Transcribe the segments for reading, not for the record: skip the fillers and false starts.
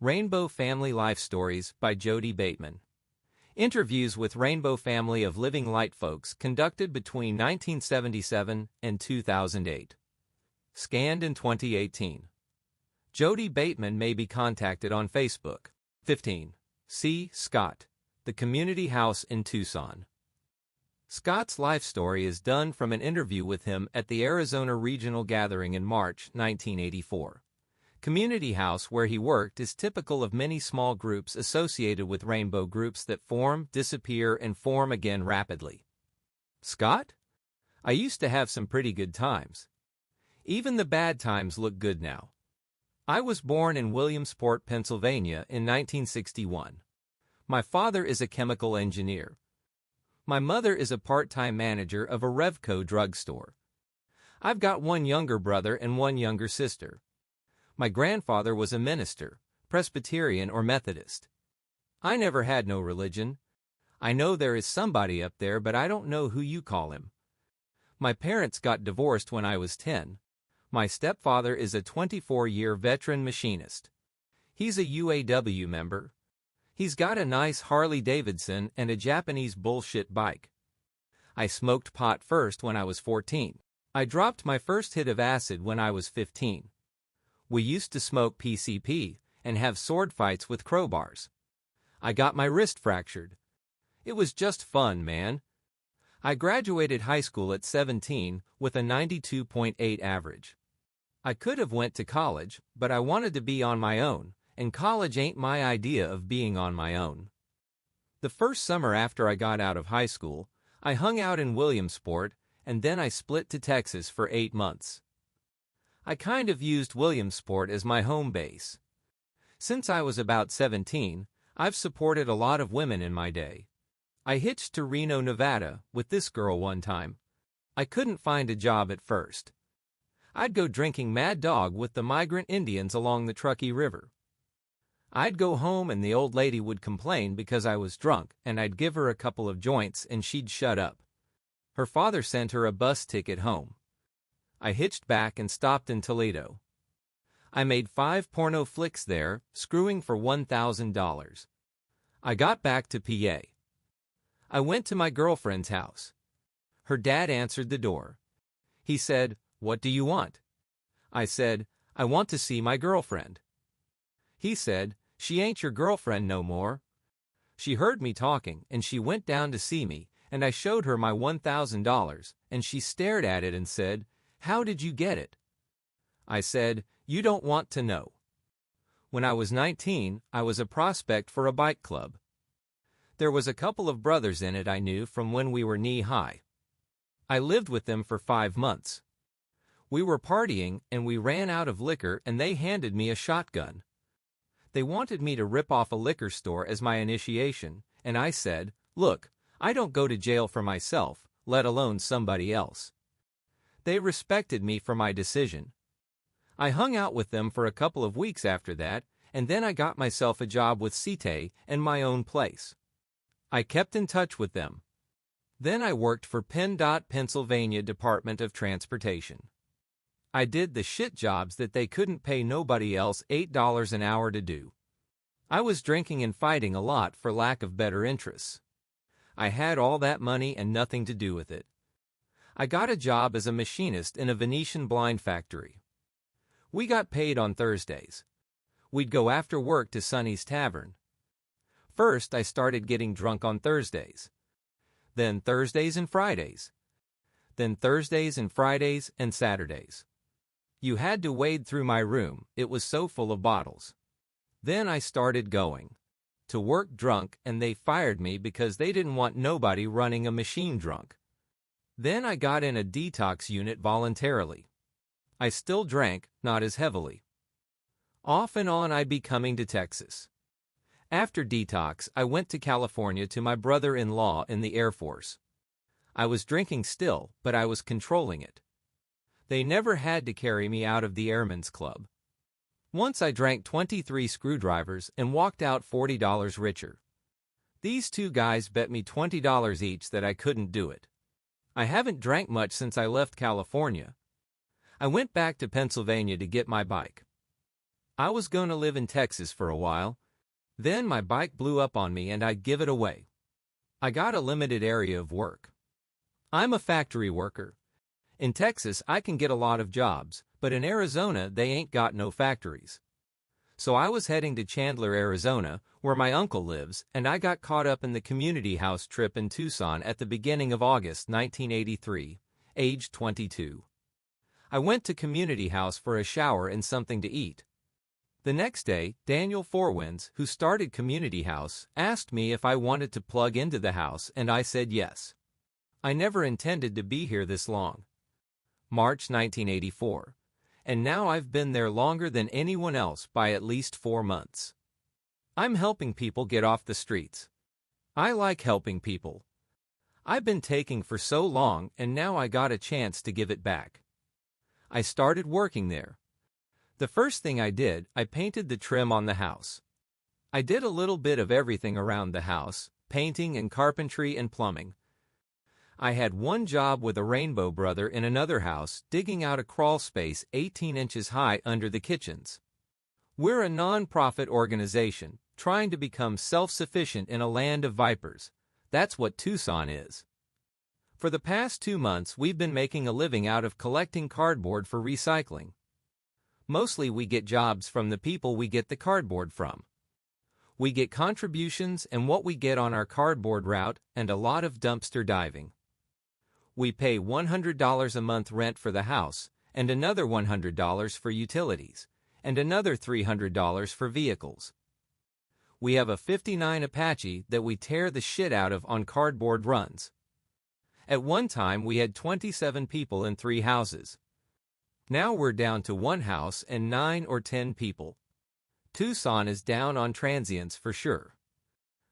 Rainbow Family Life Stories by Jodey Bateman. Interviews with Rainbow Family of Living Light folks conducted between 1977 and 2008. Scanned in 2018. Jodey Bateman may be contacted on Facebook. 15.C.Scott, the community house in Tucson. Scott's life story is done from an interview with him at the Arizona Regional Gathering in March 1984. Community house where he worked is typical of many small groups associated with rainbow groups that form, disappear, and form again rapidly. Scott? I used to have some pretty good times. Even the bad times look good now. I was born in Williamsport, Pennsylvania in 1961. My father is a chemical engineer. My mother is a part-time manager of a Revco drugstore. I've got one younger brother and one younger sister. My grandfather was a minister, Presbyterian or Methodist. I never had no religion. I know there is somebody up there, but I don't know who you call him. My parents got divorced when I was 10. My stepfather is a 24-year veteran machinist. He's a UAW member. He's got a nice Harley-Davidson and a Japanese bullshit bike. I smoked pot first when I was 14. I dropped my first hit of acid when I was 15. We used to smoke PCP and have sword fights with crowbars. I got my wrist fractured. It was just fun, man. I graduated high school at 17 with a 92.8 average. I could have went to college, but I wanted to be on my own, and college ain't my idea of being on my own. The first summer after I got out of high school, I hung out in Williamsport, and then I split to Texas for 8 months. I kind of used Williamsport as my home base. Since I was about 17, I've supported a lot of women in my day. I hitched to Reno, Nevada, with this girl one time. I couldn't find a job at first. I'd go drinking Mad Dog with the migrant Indians along the Truckee River. I'd go home and the old lady would complain because I was drunk, and I'd give her a couple of joints and she'd shut up. Her father sent her a bus ticket home. I hitched back and stopped in Toledo. I made 5 porno flicks there, screwing for $1,000. I got back to PA. I went to my girlfriend's house. Her dad answered the door. He said, "What do you want?" I said, "I want to see my girlfriend." He said, "She ain't your girlfriend no more." She heard me talking, and she went down to see me, and I showed her my $1,000, and she stared at it and said, "How did you get it?" I said, "You don't want to know." When I was 19, I was a prospect for a bike club. There was a couple of brothers in it I knew from when we were knee-high. I lived with them for 5 months. We were partying, and we ran out of liquor, and they handed me a shotgun. They wanted me to rip off a liquor store as my initiation, and I said, "Look, I don't go to jail for myself, let alone somebody else." They respected me for my decision. I hung out with them for a couple of weeks after that, and then I got myself a job with CITE and my own place. I kept in touch with them. Then I worked for PennDOT Pennsylvania Department of Transportation. I did the shit jobs that they couldn't pay nobody else $8 an hour to do. I was drinking and fighting a lot for lack of better interests. I had all that money and nothing to do with it. I got a job as a machinist in a Venetian blind factory. We got paid on Thursdays. We'd go after work to Sonny's Tavern. First, I started getting drunk on Thursdays. Then Thursdays and Fridays. Then Thursdays and Fridays and Saturdays. You had to wade through my room, it was so full of bottles. Then I started going to work drunk, and they fired me because they didn't want nobody running a machine drunk. Then I got in a detox unit voluntarily. I still drank, not as heavily. Off and on I'd be coming to Texas. After detox, I went to California to my brother-in-law in the Air Force. I was drinking still, but I was controlling it. They never had to carry me out of the Airmen's Club. Once I drank 23 screwdrivers and walked out $40 richer. These 2 guys bet me $20 each that I couldn't do it. I haven't drank much since I left California. I went back to Pennsylvania to get my bike. I was going to live in Texas for a while. Then my bike blew up on me and I'd give it away. I got a limited area of work. I'm a factory worker. In Texas, I can get a lot of jobs, but in Arizona, they ain't got no factories. So I was heading to Chandler, Arizona, where my uncle lives, and I got caught up in the community house trip in Tucson at the beginning of August 1983, age 22. I went to community house for a shower and something to eat. The next day, Daniel Fourwinds, who started community house, asked me if I wanted to plug into the house, and I said yes. I never intended to be here this long. March 1984. And now I've been there longer than anyone else by at least 4 months. I'm helping people get off the streets. I like helping people. I've been taking for so long and now I got a chance to give it back. I started working there. The first thing I did, I painted the trim on the house. I did a little bit of everything around the house, painting and carpentry and plumbing. I had one job with a rainbow brother in another house, digging out a crawl space 18 inches high under the kitchens. We're a non-profit organization, trying to become self-sufficient in a land of vipers. That's what Tucson is. For the past 2 months, we've been making a living out of collecting cardboard for recycling. Mostly we get jobs from the people we get the cardboard from. We get contributions and what we get on our cardboard route and a lot of dumpster diving. We pay $100 a month rent for the house, and another $100 for utilities, and another $300 for vehicles. We have a '59 Apache that we tear the shit out of on cardboard runs. At one time we had 27 people in 3 houses. Now we're down to 1 house and 9 or 10 people. Tucson is down on transience for sure.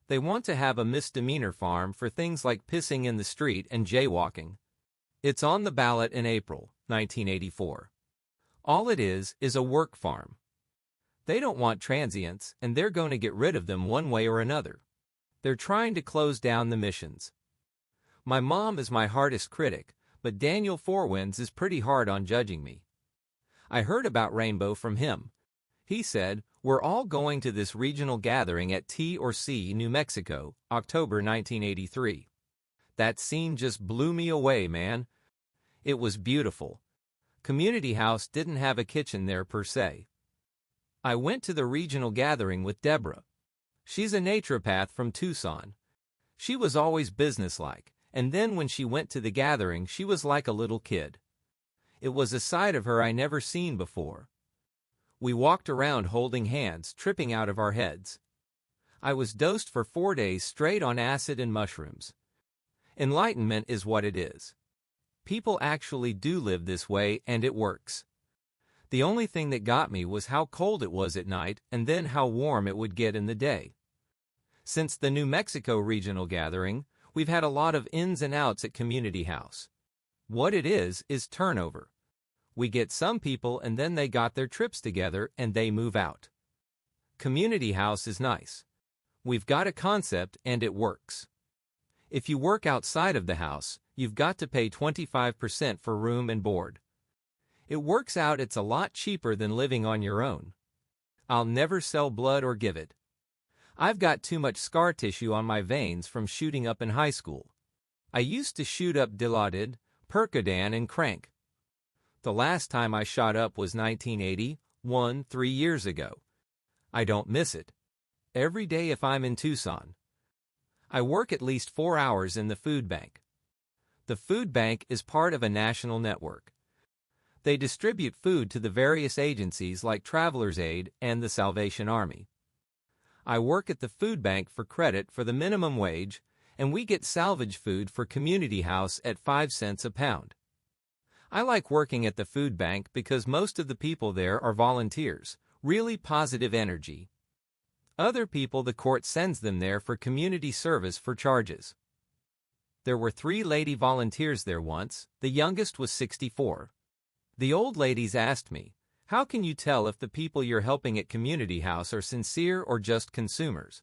They want to have a misdemeanor farm for things like pissing in the street and jaywalking. It's on the ballot in April 1984. All it is a work farm. They don't want transients, and they're going to get rid of them one way or another. They're trying to close down the missions. My mom is my hardest critic, but Daniel Fourwinds is pretty hard on judging me. I heard about Rainbow from him. He said, "We're all going to this regional gathering at T.C., New Mexico, October 1983. That scene just blew me away, man. It was beautiful. Community house didn't have a kitchen there per se. I went to the regional gathering with Deborah. She's a naturopath from Tucson. She was always businesslike, and then when she went to the gathering she was like a little kid. It was a side of her I never seen before. We walked around holding hands, tripping out of our heads. I was dosed for 4 days straight on acid and mushrooms. Enlightenment is what it is. People actually do live this way, and it works. The only thing that got me was how cold it was at night and then how warm it would get in the day. Since the New Mexico regional gathering, we've had a lot of ins and outs at Community House. What it is turnover. We get some people and then they got their trips together and they move out. Community house is nice. We've got a concept and it works. If you work outside of the house, you've got to pay 25% for room and board. It works out it's a lot cheaper than living on your own. I'll never sell blood or give it. I've got too much scar tissue on my veins from shooting up in high school. I used to shoot up Dilaudid, Percodan and Crank. The last time I shot up was 1980, 3 years ago. I don't miss it. Every day if I'm in Tucson. I work at least 4 hours in the food bank. The food bank is part of a national network. They distribute food to the various agencies like Travelers Aid and the Salvation Army. I work at the food bank for credit for the minimum wage, and we get salvage food for Community House at 5 cents a pound. I like working at the food bank because most of the people there are volunteers, really positive energy. Other people the court sends them there for community service for charges. There were 3 lady volunteers there once, the youngest was 64. The old ladies asked me, "How can you tell if the people you're helping at Community House are sincere or just consumers?"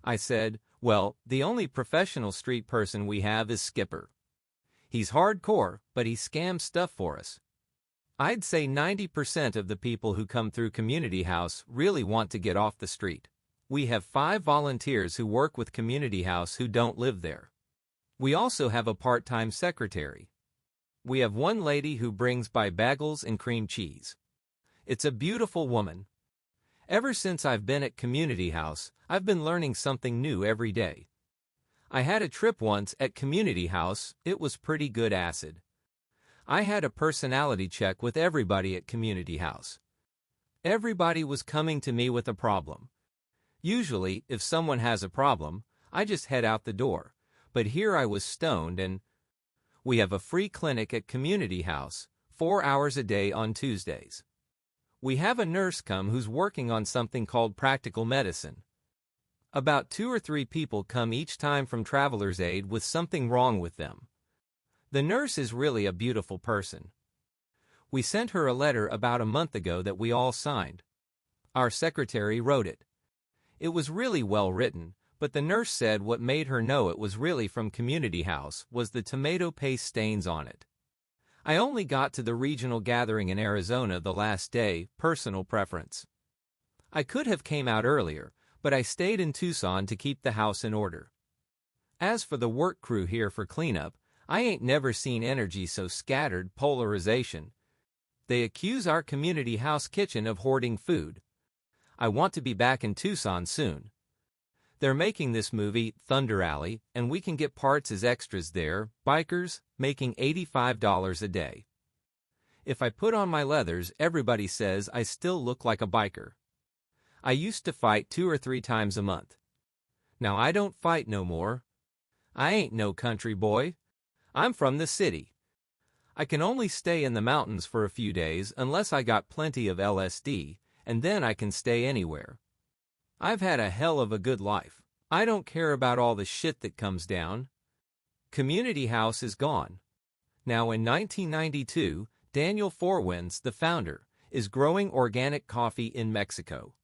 I said, "Well, the only professional street person we have is Skipper. He's hardcore, but he scams stuff for us. I'd say 90% of the people who come through Community House really want to get off the street. We have 5 volunteers who work with Community House who don't live there. We also have a part-time secretary. We have one lady who brings by bagels and cream cheese. It's a beautiful woman. Ever since I've been at Community House, I've been learning something new every day. I had a trip once at Community House. It was pretty good acid. I had a personality check with everybody at Community House. Everybody was coming to me with a problem. Usually, if someone has a problem, I just head out the door. But here I was stoned, and we have a free clinic at Community House, 4 hours a day on Tuesdays. We have a nurse come who's working on something called practical medicine. About 2 or 3 people come each time from Traveler's Aid with something wrong with them. The nurse is really a beautiful person. We sent her a letter about a month ago that we all signed. Our secretary wrote it. It was really well written, but the nurse said what made her know it was really from Community House was the tomato paste stains on it. I only got to the regional gathering in Arizona the last day, personal preference. I could have came out earlier, but I stayed in Tucson to keep the house in order. As for the work crew here for cleanup, I ain't never seen energy so scattered, polarization. They accuse our Community House kitchen of hoarding food. I want to be back in Tucson soon. They're making this movie, Thunder Alley, and we can get parts as extras there, bikers, making $85 a day. If I put on my leathers, everybody says I still look like a biker. I used to fight 2 or 3 times a month. Now I don't fight no more. I ain't no country boy. I'm from the city. I can only stay in the mountains for a few days unless I got plenty of LSD, and then I can stay anywhere. I've had a hell of a good life. I don't care about all the shit that comes down. Community House is gone. Now in 1992, Daniel Fourwinds, the founder, is growing organic coffee in Mexico.